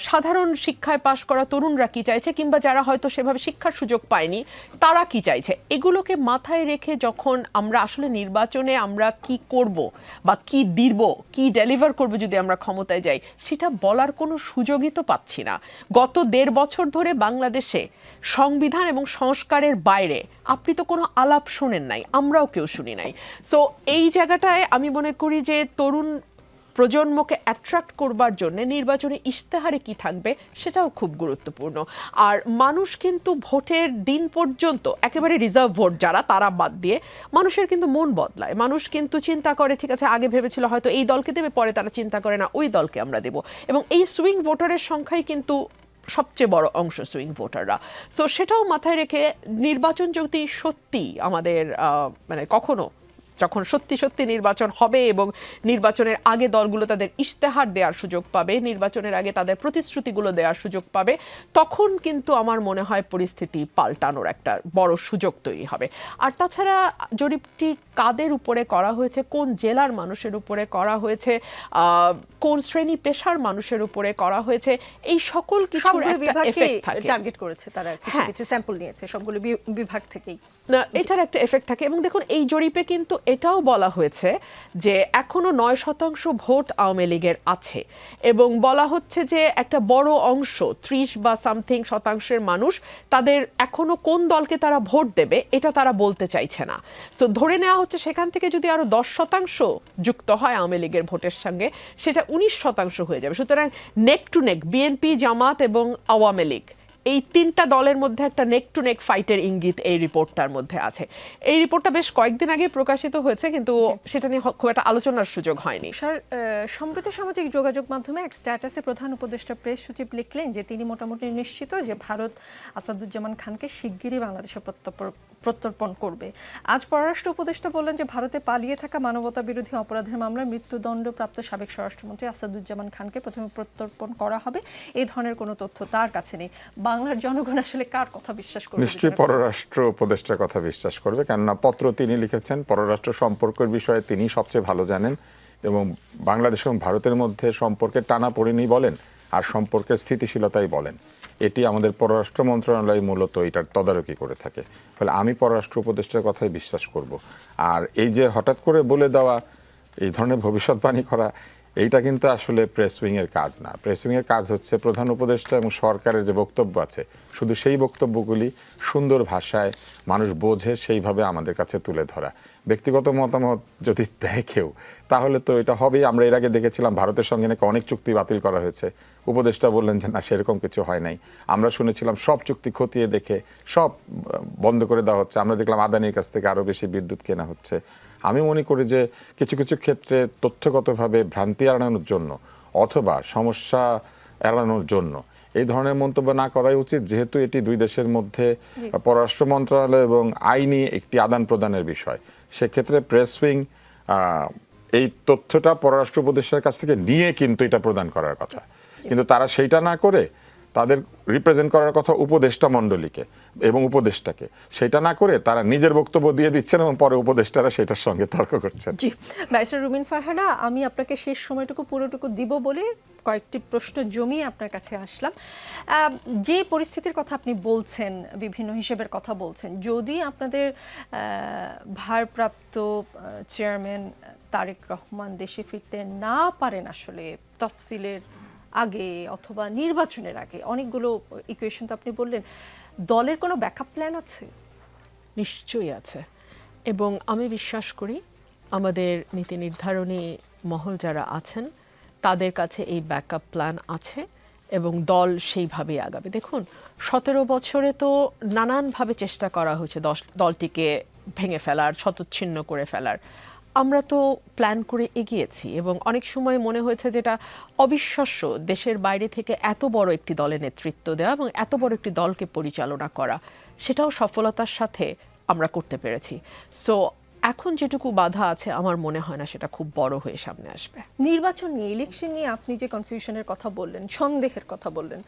সাধারণ শিক্ষায় পাশ করা তরুণরা কি চাইছে, কিংবা যারা হয়তো সেভাবে শিক্ষার সুযোগ পায়নি তারা কি চাইছে, এগুলোকে মাথায় রেখে যখন আমরা আসলে নির্বাচনে আমরা কি করব বা কি দিব, কি ডেলিভার করব যদি আমরা ক্ষমতায় যাই, সেটা বলার কোনো সুযোগই তো পাচ্ছি না। গত 1.5 বছর ধরে বাংলাদেশে সংবিধান এবং সংস্কারের বাইরে আপনি তো কোনো আলাপ শোনেন নাই, আমরাও কেউ শুনি নাই। সো এই জায়গাটায় আমি মনে করি যে তরুণ প্রজন্মকে অ্যাট্রাক্ট করবার জন্য নির্বাচনে ইশতেহারে কি থাকবে সেটাও খুব গুরুত্বপূর্ণ। আর মানুষ কিন্তু ভোটের দিন পর্যন্ত একেবারে রিজার্ভ ভোট যারা তারা বাদ দিয়ে মানুষের কিন্তু মন বদলায়। মানুষ কিন্তু চিন্তা করে ঠিক আছে আগে ভেবেছিল হয়তো এই দলকে দেবে, পরে তারা চিন্তা করে না ওই দলকে আমরা দেব। এবং এই সুইং ভোটারের সংখ্যাই কিন্তু সবচেয়ে বড় অংশ সুইং ভোটাররা। সো সেটাও মাথায় রেখে নির্বাচন যদি সত্যি আমাদের মানে কখনো যখন সত্যি সত্যি নির্বাচন হবে এবং নির্বাচনের আগে দলগুলো তাদের ইশতেহার দেওয়ার সুযোগ পাবে, নির্বাচনের আগে তাদের প্রতিশ্রুতিগুলো দেওয়ার সুযোগ পাবে, তখন কিন্তু আমার মনে হয় পরিস্থিতি পাল্টানোর একটা বড় সুযোগ তৈরি হবে। আর তাছাড়া জরিপটি কাদের উপরে করা হয়েছে, কোন জেলার মানুষের উপরে করা হয়েছে, কোন শ্রেণী পেশার মানুষের উপরে করা হয়েছে, এই সকল কিছুর একটা এফেক্ট থাকে। টার্গেট করেছে তারা, কিছু কিছু স্যাম্পল নিয়েছে সবগুলো বিভাগ থেকেই, এটার একটা এফেক্ট থাকে। এবং দেখুন এই জরিপে কিন্তু এটাও বলা হয়েছে যে এখনো 9% ভোট আওয়ামী লীগের আছে এবং বলা হচ্ছে যে একটা বড় অংশ 30 বা সামথিং শতাংশের মানুষ তাদের এখনো কোন দলকে তারা ভোট দেবে এটা তারা বলতে চাইছে না। তো ধরে নেওয়া হচ্ছে সেখান থেকে যদি আরো 10% যুক্ত হয় আওয়ামী লীগের ভোটের সঙ্গে সেটা 19% হয়ে যাবে। সুতরাং নেক টু নেক বিএনপি, জামাত এবং আওয়ামী লীগ এই 3টা দলের মধ্যে একটা নেক টু নেক ফাইটের ইঙ্গিত এই রিপোর্টটার মধ্যে আছে। এই রিপোর্টটা বেশ কয়েকদিন আগে প্রকাশিত হয়েছে কিন্তু সেটা নিয়ে খুব একটা আলোচনার সুযোগ হয়নি। স্যার, সম্প্রতি সামাজিক যোগাযোগ মাধ্যমে এক স্ট্যাটাসে প্রধান উপদেষ্টা প্রেস সচিব লিখলেন যে তিনি মোটামুটি নিশ্চিত যে ভারত আসাদুজ্জামান খানকে শিগগিরই বাংলাদেশে প্রত্যর্পণ করবে। আজ পররাষ্ট্র উপদেষ্টা বললেন যে ভারতে পালিয়ে থাকা মানবতা বিরোধী অপরাধের মামলায় মৃত্যুদণ্ডপ্রাপ্ত সাবেক স্বরাষ্ট্রমন্ত্রী আসাদুজ্জামান খানকে প্রথমে প্রত্যর্পণ করা হবে। এই ধরনের কোনো তথ্য তার কাছে নেই। বাংলার জনগণ আসলে কার কথা বিশ্বাস করবে? নিশ্চয়ই পররাষ্ট্র উপদেষ্টার কথা বিশ্বাস করবে, কেননা পত্র তিনি লিখেছেন, পররাষ্ট্র সম্পর্কের বিষয়ে তিনি সবচেয়ে ভালো জানেন এবং বাংলাদেশ এবং ভারতের মধ্যে সম্পর্কের টানাপোড়েনি বলেন আর সম্পর্কের স্থিতিশীলতাই বলেন, এটি আমাদের পররাষ্ট্র মন্ত্রণালয় মূলত এটার তদারকি করে থাকে। ফলে আমি পররাষ্ট্র উপদেষ্টার কথাই বিশ্বাস করব। আর এই যে হঠাৎ করে বলে দেওয়া, এই ধরনের ভবিষ্যৎবাণী করা, এইটা কিন্তু আসলে প্রেস উইংয়ের কাজ না। প্রেস উইংয়ের কাজ হচ্ছে প্রধান উপদেষ্টা এবং সরকারের যে বক্তব্য আছে শুধু সেই বক্তব্যগুলি সুন্দর ভাষায় মানুষ বোঝে সেইভাবে আমাদের কাছে তুলে ধরা। ব্যক্তিগত মতামত যদি দেয় কেউ তাহলে তো এটা হবেই। আমরা এর আগে দেখেছিলাম ভারতের সঙ্গে নাকি অনেক চুক্তি বাতিল করা হয়েছে, উপদেষ্টা বললেন যে না সেরকম কিছু হয় নাই। আমরা শুনেছিলাম সব চুক্তি খতিয়ে দেখে সব বন্ধ করে দেওয়া হচ্ছে। আমরা দেখলাম আদানির কাছ থেকে আরও বেশি বিদ্যুৎ কেনা হচ্ছে। আমি মনে করি যে কিছু কিছু ক্ষেত্রে তথ্যগতভাবে ভ্রান্তি এড়ানোর জন্য অথবা সমস্যা এড়ানোর জন্য এই ধরনের মন্তব্য না করাই উচিত, যেহেতু এটি দুই দেশের মধ্যে পররাষ্ট্র মন্ত্রণালয় এবং আইনি একটি আদান প্রদানের বিষয়। সেক্ষেত্রে প্রেস উইং এই তথ্যটা পররাষ্ট্র উপদেষ্টার কাছ থেকে নিয়ে কিন্তু এটা প্রদান করার কথা, কিন্তু তারা সেইটা না করে তাদের রিপ্রেজেন্ট করার কথা উপদেষ্টা মণ্ডলীকে এবং উপদেষ্টাকে, সেটা না করে তারা নিজের বক্তব্য দিয়ে দিচ্ছেন এবং পরে উপদেষ্টারা সেটার সঙ্গে তর্ক করছেন। জি, ব্যারিস্টার রুমিন ফারহানা, আমি আপনাকে শেষ সময়টুকু পুরোটুকু দিব বলে কয়েকটি প্রশ্ন জমিয়ে আপনার কাছে আসলাম। যে পরিস্থিতির কথা আপনি বলছেন, বিভিন্ন হিসেবের কথা বলছেন, যদি আপনাদের ভারপ্রাপ্ত চেয়ারম্যান তারেক রহমান দেশে ফিরতে না পারেন আসলে তফসিলের আগে অথবা নির্বাচনের আগে, অনেকগুলো ইকুয়েশন তো আপনি বললেন, দলের কোনো ব্যাকআপ প্ল্যান আছে? নিশ্চয়ই আছে এবং আমি বিশ্বাস করি আমাদের নীতি নির্ধারণী মহল যারা আছেন তাদের কাছে এই ব্যাকআপ প্ল্যান আছে এবং দল সেইভাবেই আগাবে। দেখুন 17 বছরে তো নানানভাবে চেষ্টা করা হয়েছে দলটিকে ভেঙে ফেলার, ছত্রচ্ছিন্ন করে ফেলার। আমরা তো প্ল্যান করে এগিয়েছি এবং অনেক সময় মনে হয়েছে যেটা অবিশ্বাস্য, দেশের বাইরে থেকে এত বড় একটি দলের নেতৃত্ব দেওয়া এবং এত বড় একটি দলকে পরিচালনা করা, সেটাও সফলতার সাথে আমরা করতে পেরেছি। সো এখন যেটুকু বাধা আছে আমার মনে হয় না সেটা খুব বড় হয়ে সামনে আসবে। নির্বাচন নিয়ে, ইলেকশন নিয়ে আপনি যে কনফিউশনের কথা বললেন, সন্দেহের কথা বললেন,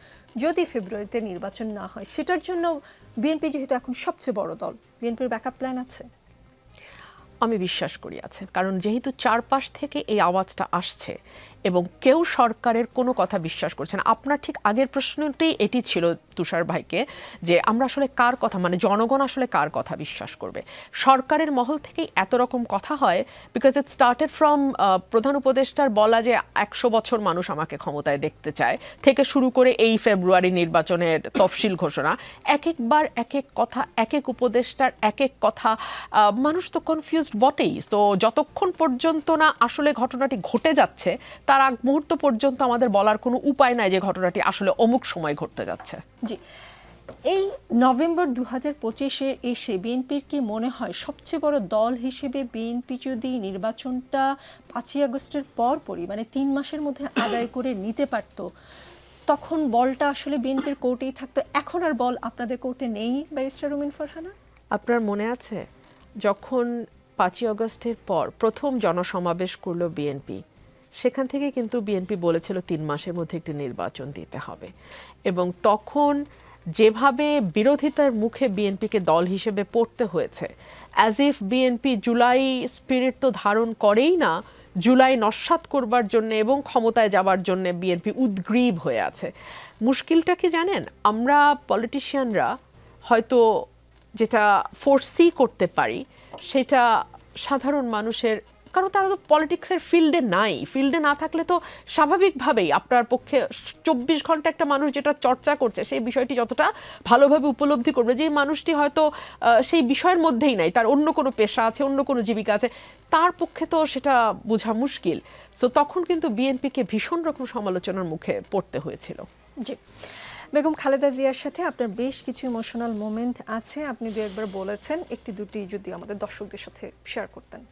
যদি ফেব্রুয়ারিতে নির্বাচন না হয় সেটার জন্য বিএনপি যেহেতু এখন সবচেয়ে বড় দল, বিএনপির ব্যাকআপ প্ল্যান আছে? আমি বিশ্বাস করি আছে, কারণ যেহেতু চারপাশ থেকে এই আওয়াজটা আসছে এবং কেউ সরকারের কোনো কথা বিশ্বাস করছে না। আপনার ঠিক আগের প্রশ্নটি এটি ছিল তুষার ভাইকে, যে আমরা আসলে কার কথা, মানে জনগণ আসলে কার কথা বিশ্বাস করবে। সরকারের মহল থেকেই এত রকম কথা হয়, বিকজ ইট স্টার্টেড ফ্রম প্রধান উপদেষ্টার বলা যে 100 বছর মানুষ আমাকে ক্ষমতায় দেখতে চায় থেকে শুরু করে এই ফেব্রুয়ারি নির্বাচনের তফসিল ঘোষণা, এক একবার এক এক কথা, এক এক উপদেষ্টার এক এক কথা, মানুষ তো কনফিউজড বটেই। তো যতক্ষণ পর্যন্ত না আসলে ঘটনাটি ঘটে যাচ্ছে তার আগ মুহূর্ত পর্যন্ত আমাদের বলার কোনো উপায় নাই যে ঘটনাটি আসলে অমুক সময় ঘটতে যাচ্ছে। জি, এই নভেম্বর 2025-এ এসে বিএনপির কি মনে হয় সবচেয়ে বড় দল হিসেবে বিএনপি যদি নির্বাচনটা 5ই আগস্টের পরপরই মানে 3 মাসের মধ্যে আদায় করে নিতে পারতো, তখন বলটা আসলে বিএনপির কোর্টেই থাকতো? এখন আর বল আপনাদের কোর্টে নেই ব্যারিস্টার রুমিন ফারহানা? আপনার মনে আছে যখন 5ই আগস্টের পর প্রথম জনসমাবেশ করলো বিএনপি, সেখান থেকে কিন্তু বিএনপি বলেছিল 3 মাসের মধ্যে একটি নির্বাচন দিতে হবে, এবং তখন যেভাবে বিরোধিতার মুখে বিএনপিকে দল হিসেবে পড়তে হয়েছে, as if BNP July spirit তো ধারণ করেই না, জুলাই নস্যাৎ করবার জন্য এবং ক্ষমতায় যাবার জন্য বিএনপি উদ্গ্রীব হয়ে আছে। মুশকিলটা কি জানেন, আমরা পলিটিশিয়ানরা হয়তো যেটা ফোরসি করতে পারি সেটা সাধারণ মানুষের, কারণ তারা তো পলিটিক্সের ফিল্ডে নাই, ফিল্ডে না থাকলে তো স্বাভাবিকভাবেই আপনার পক্ষে 24 ঘন্টা একটা মানুষ যেটা চর্চা করছে সেই বিষয়টি যতটা ভালোভাবে উপলব্ধি করবে, যে মানুষটি হয়তো সেই বিষয়ের মধ্যেই নাই, তার অন্য কোনো পেশা আছে, অন্য কোনো জীবিকা আছে, তার পক্ষে তো সেটা বোঝা মুশকিল। সো তখন কিন্তু বিএনপিকে ভীষণ রকম সমালোচনার মুখে পড়তে হয়েছিল। জি, বেগম খালেদা জিয়ার সাথে আপনার বেশ কিছু ইমোশনাল মোমেন্ট আছে, আপনি দু একবার বলেছেন, একটি দুটি যদি আমাদের দর্শকদের সাথে শেয়ার করতেন।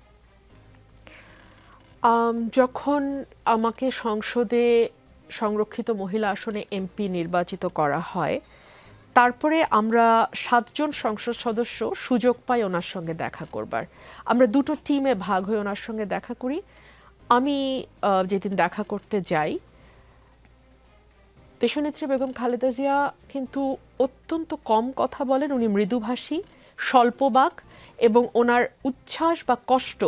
যখন আমাকে সংসদে সংরক্ষিত মহিলা আসনে এমপি নির্বাচিত করা হয়, তারপরে আমরা 7 জন সংসদ সদস্য সুযোগ পাই ওনার সঙ্গে দেখা করবার। আমরা দুটো টিমে ভাগ হয়ে ওনার সঙ্গে দেখা করি। আমি যেদিন দেখা করতে যাই, দেশনেত্রী বেগম খালেদা জিয়া কিন্তু অত্যন্ত কম কথা বলেন, উনি মৃদুভাষী, স্বল্পবাক, এবং ওনার উচ্ছ্বাস বা কষ্ট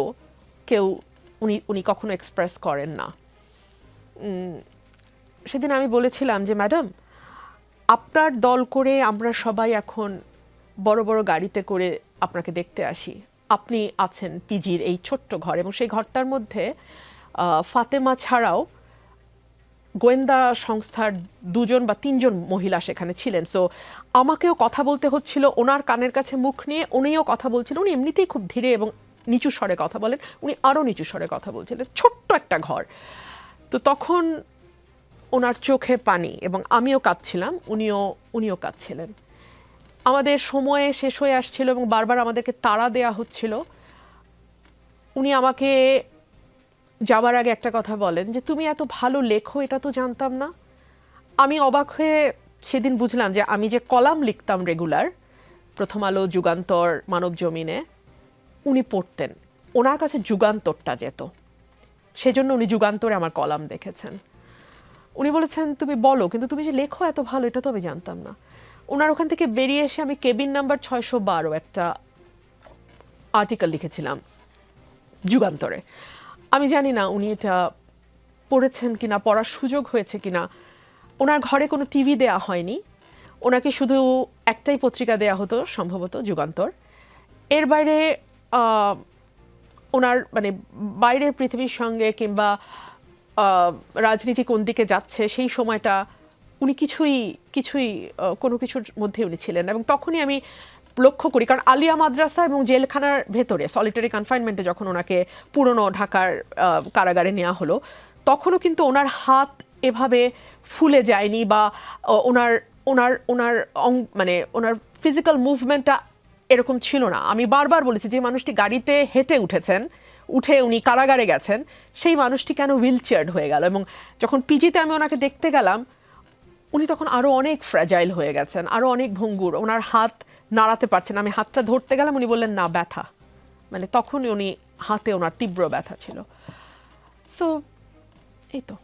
উনি কখনো এক্সপ্রেস করেন না। সেদিন আমি বলেছিলাম যে ম্যাডাম, আপনার দল করে আমরা সবাই এখন বড় বড় গাড়িতে করে আপনাকে দেখতে আসি, আপনি আছেন পিজির এই ছোট্ট ঘর, এবং সেই ঘরটার মধ্যে ফাতেমা ছাড়াও গোয়েন্দা সংস্থার 2 জন বা 3 জন মহিলা সেখানে ছিলেন। সো আমাকেও কথা বলতে হচ্ছিল, ওনার কানের কাছে মুখ নিয়ে উনিও কথা বলছিলেন। উনি এমনিতেই খুব ধীরে এবং নিচু স্বরে কথা বলেন, উনি আরও নিচু স্বরে কথা বলছিলেন, ছোট্ট একটা ঘর। তো তখন ওনার চোখে পানি, এবং আমিও কাঁদছিলাম, উনিও কাঁদছিলেন। আমাদের সময় শেষ হয়ে আসছিল এবং বারবার আমাদেরকে তাড়া দেয়া হচ্ছিল। উনি আমাকে যাবার আগে একটা কথা বলেন যে তুমি এত ভালো লেখো, এটা তো জানতাম না। আমি অবাক হয়ে সেদিন বুঝলাম যে আমি যে কলাম লিখতাম রেগুলার, প্রথম আলো, যুগান্তর, মানব জমিনে, উনি পড়তেন, ওনার কাছে যুগান্তরটা যেত, সেজন্য উনি যুগান্তরে আমার কলাম দেখেছেন। উনি বলেছেন তুমি বলো, কিন্তু তুমি যে লেখো এত ভালো, এটা তো আমি জানতাম না। ওনার ওখান থেকে বেরিয়ে এসে আমি কেবিন নাম্বার 612 একটা আর্টিকেল লিখেছিলাম যুগান্তরে। আমি জানি না উনি এটা পড়েছেন কিনা, পড়ার সুযোগ হয়েছে কিনা। ওনার ঘরে কোনো টিভি দেয়া হয়নি, ওনাকে শুধু একটাই পত্রিকা দেয়া হতো, সম্ভবত যুগান্তর। এর বাইরে ওনার মানে বাইরের পৃথিবীর সঙ্গে কিংবা রাজনীতি কোন দিকে যাচ্ছে সেই সময়টা উনি কিছুই কোনো কিছুর মধ্যে উনি ছিলেন। এবং তখনই আমি লক্ষ্য করি, কারণ আলিয়া মাদ্রাসা এবং জেলখানার ভেতরে সলিটারি কনফাইনমেন্টে যখন ওনাকে পুরনো ঢাকার কারাগারে নেওয়া হলো, তখনও কিন্তু ওনার হাত এভাবে ফুলে যায়নি, বা ওনার ওনার ওনার মানে ওনার ফিজিক্যাল মুভমেন্টটা এরকম ছিল না। আমি বারবার বলেছি যে মানুষটি গাড়িতে হেঁটে উঠে উনি কারাগারে গেছেন, সেই মানুষটি কেন হুইল চেয়ার্ড হয়ে গেল। এবং যখন পিজিতে আমি ওনাকে দেখতে গেলাম, উনি তখন আরও অনেক ফ্র্যাজাইল হয়ে গেছেন, আরও অনেক ভঙ্গুর, ওনার হাত নাড়াতে পারছেন। আমি হাতটা ধরতে গেলাম, উনি বললেন না, ব্যথা, মানে তখনই উনি হাতে ওনার তীব্র ব্যথা ছিল। সো এই তো।